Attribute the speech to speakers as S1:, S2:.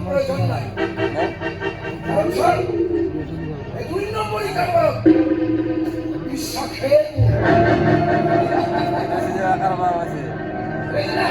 S1: প্রয়োজন নাই। কারণ শোন, এই 2 নম্বরই কারবার বিশ্বাসের
S2: কারবার আছে
S1: এই না